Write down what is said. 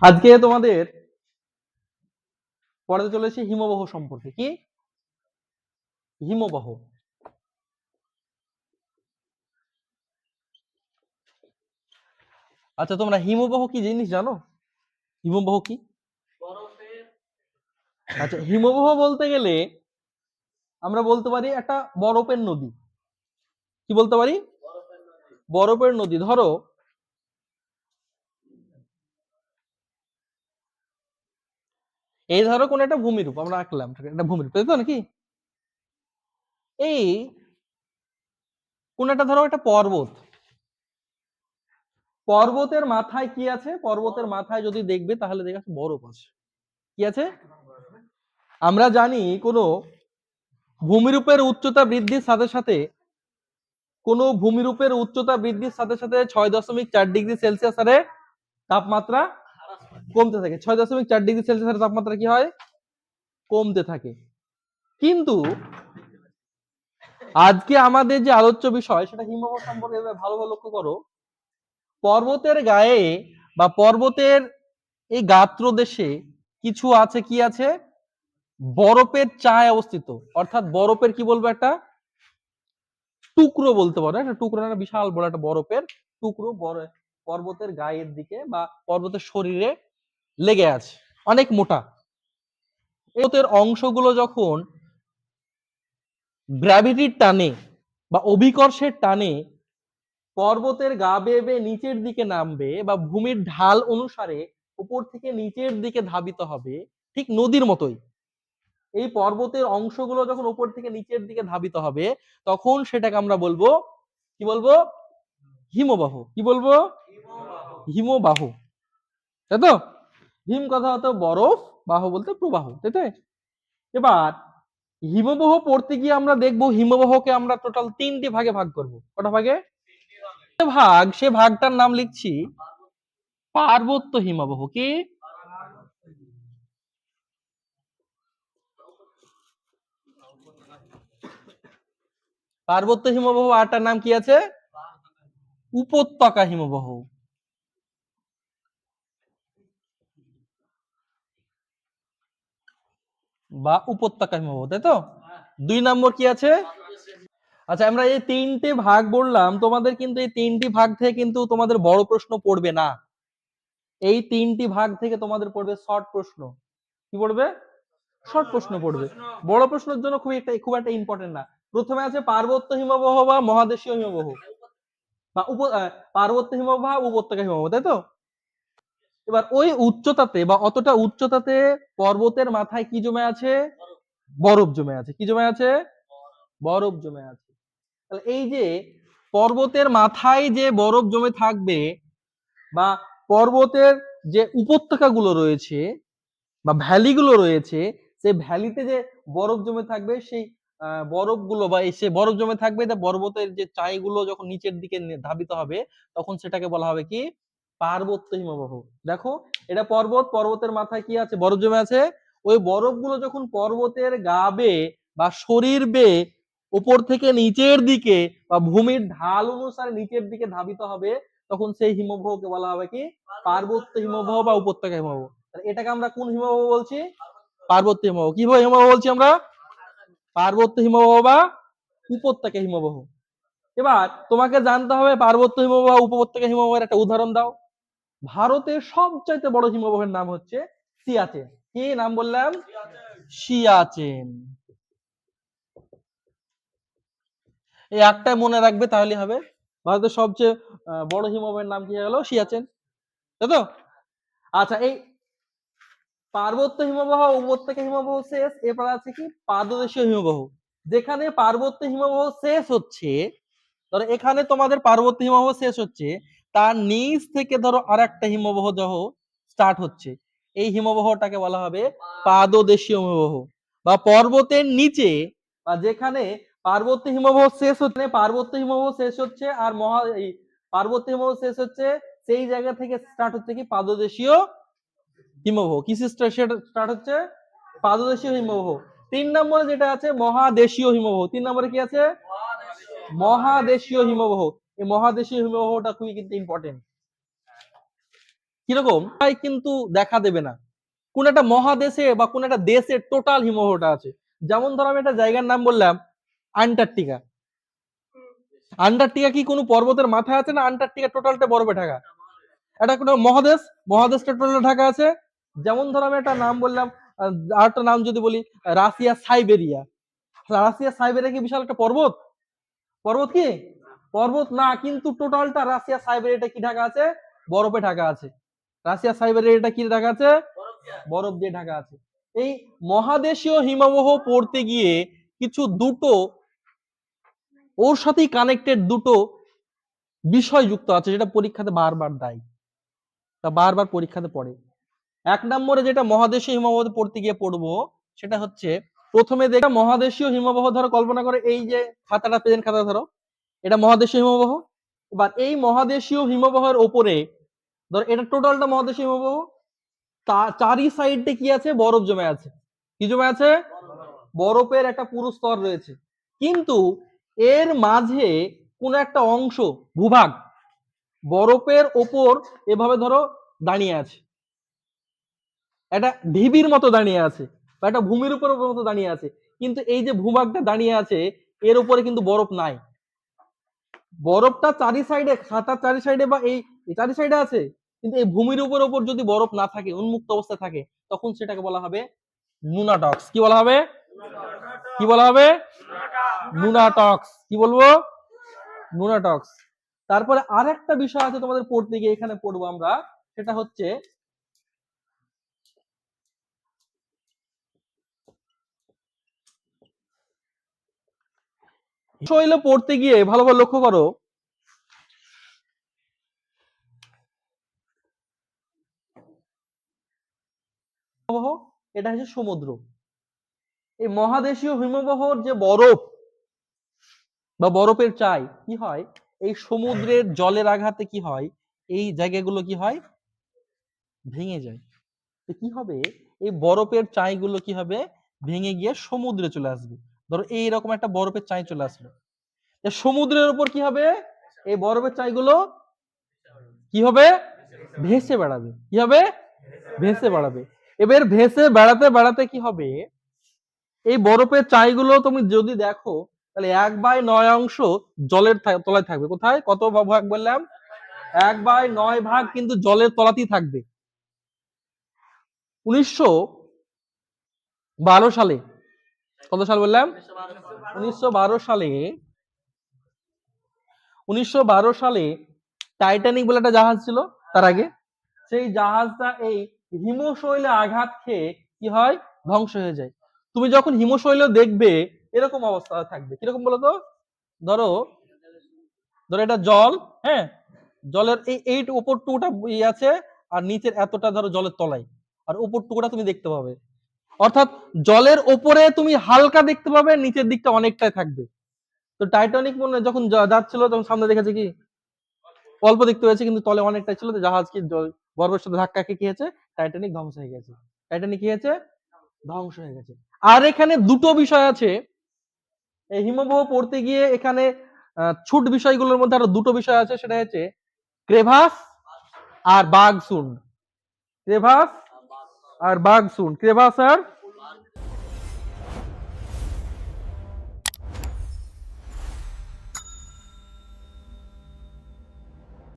আজকে তোমাদের পড়াতে চলেছে হিমবাহ সম্পর্কে। কি হিমবাহ? আচ্ছা, তোমরা হিমবাহ কি জিনিস জানো? হিমবাহ কি? আচ্ছা, হিমবাহ বলতে গেলে আমরা বলতে পারি একটা বরফের নদী। কি বলতে পারি? বরফের নদী। ধরো এই ধরো কোন একটা ভূমিরূপ আমরা আঁকলাম, একটা ভূমিরূপ, তাই তো নাকি? এই কোন একটা ধরো একটা পর্বত, পর্বতের মাথায় কি আছে? পর্বতের মাথায় যদি দেখবে তাহলে দেখবে বরফ আছে। কি আছে? আমরা জানি কোন ভূমিরূপের উচ্চতা বৃদ্ধির সাথে সাথে কোন ভূমিরূপের উচ্চতা বৃদ্ধির সাথে সাথে 6.4 ডিগ্রি সেলসিয়াস হারে তাপমাত্রা কমতে থাকে। 6.4 ডিগ্রি সেলসিয়াস হারে তাপমাত্রা কি হয়? কমতে থাকে। কিন্তু আজকে আমাদের যে আলোচ্য বিষয় সেটা হিমবাহ সম্পর্কে। ভালোভাবে লক্ষ্য করো, পর্বতের গায়ে বা পর্বতের এই গাত্র দেশে কিছু আছে। কি আছে? বরফের চায় অবস্থিত, অর্থাৎ বরফের কি বলবো, একটা টুকরো বলতে পারো। একটা টুকরো, একটা বিশাল বড় একটা বরফের টুকরো পর্বতের গায়ের দিকে বা পর্বতের শরীরে লেগে আছে, অনেক মোটা। পর্বতের অংশগুলো যখন গ্র্যাভিটির টানে বা অভিকর্ষের টানে পর্বতের গা বেয়ে বেয়ে নিচের দিকে নামবে বা ভূমির ঢাল অনুসারে উপর থেকে নিচের দিকে ধাবিত হবে, ঠিক নদীর মতোই। এই পর্বতের অংশগুলো যখন উপর থেকে নিচের দিকে ধাবিত হবে তখন সেটাকে আমরা বলবো, কি বলবো? হিমবাহ। কি বলবো? হিমবাহ। তাই তো? হিম কথা হতো বরফ, বাহ বলতে প্রবাহ, তাই তো? এবার হিমবাহ পড়তে গিয়ে আমরা দেখবো হিমবাহকে আমরা টোটাল 3টি ভাগে ভাগ করব। কটা ভাগে? ভাগ, সে ভাগটার নাম লিখছি পার্বত্য হিমবাহ। কি? পার্বত্য হিমবাহ। আরটার নাম কি আছে? উপত্যকা হিমবাহ বা উপত্যকা হিমবাহ, তাই তো? 2 নম্বর কি আছে? আচ্ছা, আমরা এই 3টে ভাগ বললাম, তোমাদের কিন্তু এই 3টি ভাগ থেকে কিন্তু তোমাদের বড় প্রশ্ন পড়বে না। এই 3টি ভাগ থেকে তোমাদের পড়বে শর্ট প্রশ্ন। কি পড়বে? শর্ট প্রশ্ন পড়বে। বড় প্রশ্নের জন্য খুব একটা ইম্পর্টেন্ট না। প্রথমে আছে পার্বত্য হিমবাহ বা মহাদেশীয় হিমবাহ বা পার্বত্য হিমবাহ বা উপত্যকা হিমবাহ, তাই তো? এবার ওই উচ্চতাতে বা অতটা উচ্চতাতে পর্বতের মাথায় কি জমে আছে? বরফ জমে আছে। কি জমে আছে? বরফ জমে আছে। তাহলে এই যে পর্বতের মাথায় যে বরফ জমে থাকবে বা পর্বতের যে উপত্যকাগুলো রয়েছে বা ভ্যালিগুলো রয়েছে, সেই ভ্যালিতে যে বরফ জমে থাকবে, সেই বরফগুলো বা সে বরফ জমে থাকবে, পর্বতের যে চাইগুলো যখন নিচের দিকে ধাবিত হবে তখন সেটাকে বলা হবে কি? পার্বত্য হিমবাহ। দেখো, এটা পর্বত, পর্বতের মাথায় কি আছে? বরফ জমে আছে। ওই বরফগুলো যখন পর্বতের গা বেয়ে বা শরীর বেয়ে উপর থেকে নিচের দিকে বা ভূমির ঢাল অনুসারে নিচের দিকে ধাবিত হবে তখন সেই হিমবাহকে বলা হবে কি? পার্বত্য হিমবাহ বা উপত্যকা হিমবাহ। এটাকে আমরা কোন হিমবাহ বলছি? পার্বত্য হিমবাহ। কিভাবে হিমবাহ বলছি আমরা? পার্বত্য হিমবাহ বা উপত্যকা হিমবাহ। এবার তোমাকে জানতে হবে পার্বত্য হিমবাহ উপত্যকা হিমবাহের একটা উদাহরণ দাও। ভারতের সবচাইতে বড় হিমবাহের নাম হচ্ছে সিয়াচেন। কি নাম বললাম? সিয়াচেন। এই একটাই মনে রাখবে তাহলে হবে। ভারতের সবচেয়ে বড় হিমবাহের নাম কি হলো? সিয়াচেন, তাই তো? আচ্ছা, এই পার্বত্য হিমবাহ উপত্যকা হিমবাহ শেষ, এরপর আছে কি? পাদদেশীয় হিমবাহ। যেখানে পার্বত্য হিমবাহ শেষ হচ্ছে, ধরো এখানে তোমাদের পার্বত্য হিমবাহ শেষ হচ্ছে, তার নিচ থেকে ধরো আর একটা হিমবাহ স্টার্ট হচ্ছে, এই হিমবাহটাকে বলা হবে পাদদেশীয় হিমবাহ। বা পর্বতের নিচে বা যেখানে পার্বত্য হিমবাহ শেষ হচ্ছে, পার্বত্য হিমবাহ শেষ হচ্ছে আর পার্বত্য হিমবাহ শেষ হচ্ছে, সেই জায়গা থেকে স্টার্ট হচ্ছে কি? পাদদেশীয় হিমবাহ। কি স্টার্ট হচ্ছে? পাদদেশীয় হিমবাহ। 3 নম্বরে যেটা আছে মহাদেশীয় হিমবাহ। 3 নম্বরে কি আছে? মহাদেশীয় হিমবাহ। এই মহাদেশীয় হিমবাহটা খুবই কিন্তু ইম্পর্টেন্ট। কিরকম কিন্তু দেখা দেবে না। কোন একটা মহাদেশে বা কোন একটা দেশের টোটাল হিমবাহটা আছে। যেমন ধরো আমি একটা জায়গার নাম বললাম আন্টার্কটিকা। আন্টার্কটিকা কি কোনো পর্বতের মাথায় আছে না আন্টার্কটিকা টোটালটা বরফে ঢাকা? এটা কোনো মহাদেশ, মহাদেশটা টোটাল ঢাকা আছে। যেমন ধরো আমি একটা নাম বললাম, আর একটা নাম যদি বলি রাশিয়া সাইবেরিয়া। রাশিয়া সাইবেরিয়া কি বিশাল একটা পর্বত? পর্বত কি? পর্বত না, কিন্তু টোটালটা রাশিয়া সাইবেরিয়াটা কি ঢাকা আছে? বরফে ঢাকা আছে। রাশিয়া সাইবেরিয়াটা কি ঢাকা আছে? বরফ দিয়ে ঢাকা আছে। এই মহাদেশীয় হিমবাহ পড়তে গিয়ে কিছু দুটো ওর সাথেই কানেক্টেড দুটো বিষয় যুক্ত আছে, যেটা পরীক্ষাতে বারবার দেয়, তা বারবার পরীক্ষাতে পড়ে। এক নম্বরে যেটা মহাদেশীয় হিমবাহ পড়তে গিয়ে পড়বো, সেটা হচ্ছে প্রথমে দেখা মহাদেশীয় হিমবাহ ধরো, কল্পনা করে এই যে খাতাটা, প্রেজেন্ট খাতা ধরো, এটা মহাদেশীয় হিমবাহ। এবার এই মহাদেশীয় হিমবাহের ওপরে ধর, এটা টোটালটা মহাদেশীয় হিমবাহ, চারি সাইডে কি আছে? বরফ জমে আছে। কি জমে আছে? বরফের একটা পুরো স্তর রয়েছে। কিন্তু এর মাঝে কোন একটা অংশ, ভূভাগ, বরফের ওপর এভাবে ধরো দাঁড়িয়ে আছে, একটা ঢিবির মতো দাঁড়িয়ে আছে, বা একটা ভূমির উপর মতো দাঁড়িয়ে আছে। কিন্তু এই যে ভূভাগটা দাঁড়িয়ে আছে, এর উপরে কিন্তু বরফ নাই। বরফটা চারি সাইডে, খাতার চারি সাইডে বা এই চারি সাইডে আছে, কিন্তু এই ভূমির উপর যদি বরফ না থাকে, উন্মুক্ত অবস্থায় থাকে, তখন সেটাকে বলা হবে নুনাটক্স। কি বলা হবে? কি বলা হবে? নুনাটক্স। কি বলবো? নুনাটক্স। তারপরে আরেকটা বিষয় আছে তোমাদের পড়তে গিয়ে, এখানে পড়বো আমরা, সেটা হচ্ছে শৈল পড়তে গিয়ে ভালোভাবে লক্ষ্য করো, এটা হচ্ছে সমুদ্র। এই মহাদেশীয় হিমবাহর যে বরফ বা বরফের চাই কি হয়, এই সমুদ্রের জলের আঘাতে কি হয়, এই জায়গাগুলো কি হয়? ভেঙে যায়। তো কি হবে, এই বরফের চাইগুলো কি হবে? ভেঙে গিয়ে সমুদ্রে চলে আসবে। ধরো এইরকম একটা বরফের চাই চলে আসলো, সমুদ্রের উপর কি হবে? এই বরফের চাইগুলো কি হবে? ভেসে বেড়াবে। কি হবে? ভেসে বেড়াবে। এবার ভেসে বেড়াতে বেড়াতে কি হবে, এই বরফের চাইগুলো তুমি যদি দেখো, তাহলে 1/9 অংশ জলের তলায় থাকবে। কোথায়? কত ভাগ বললাম? 1/9 ভাগ কিন্তু জলের তলাতেই থাকবে। 1912 সালে, কত সাল বললাম? 1912 সালে, 1912 সালে টাইটানিক বলে একটা জাহাজ ছিল তার আগে, সেই জাহাজটা এই হিমশৈলে আঘাত খেয়ে কি হয়? ধ্বংস হয়ে যায়। তুমি যখন হিমশৈল দেখবে, এরকম অবস্থা থাকবে। কিরকম বলতো? ধরো, ধরো এটা জল, হ্যাঁ, জলের এই উপর টুকুটা আছে, আর নিচের এতটা ধরো জলের তলায়, আর উপর টুকুটা তুমি দেখতে পাবে। অর্থাৎ জলের ওপরে তুমি হালকা দেখতে পাবে, নিচের দিকটা অনেকটাই থাকবে। তো টাইটানিক মনে যখন যাচ্ছিল, তখন সামনে দেখেছে কি অল্প দেখতে পেয়েছে, কিন্তু তলে অনেকটাই ছিল। জাহাজ কি বরফের সাথে ধাক্কা খেয়ে কি হয়েছে? টাইটানিক ধ্বংস হয়ে গেছে। টাইটানিক কি হয়েছে? ধ্বংস হয়ে গেছে। আর এখানে দুটো বিষয় আছে, এই হিমবাহ পড়তে গিয়ে এখানে ছোট বিষয়গুলোর মধ্যে আরো দুটো বিষয় আছে, সেটা হচ্ছে ক্রেভাস আর বাগসুন। ক্রেভাস আর বাগসুন। ক্রেভাস আর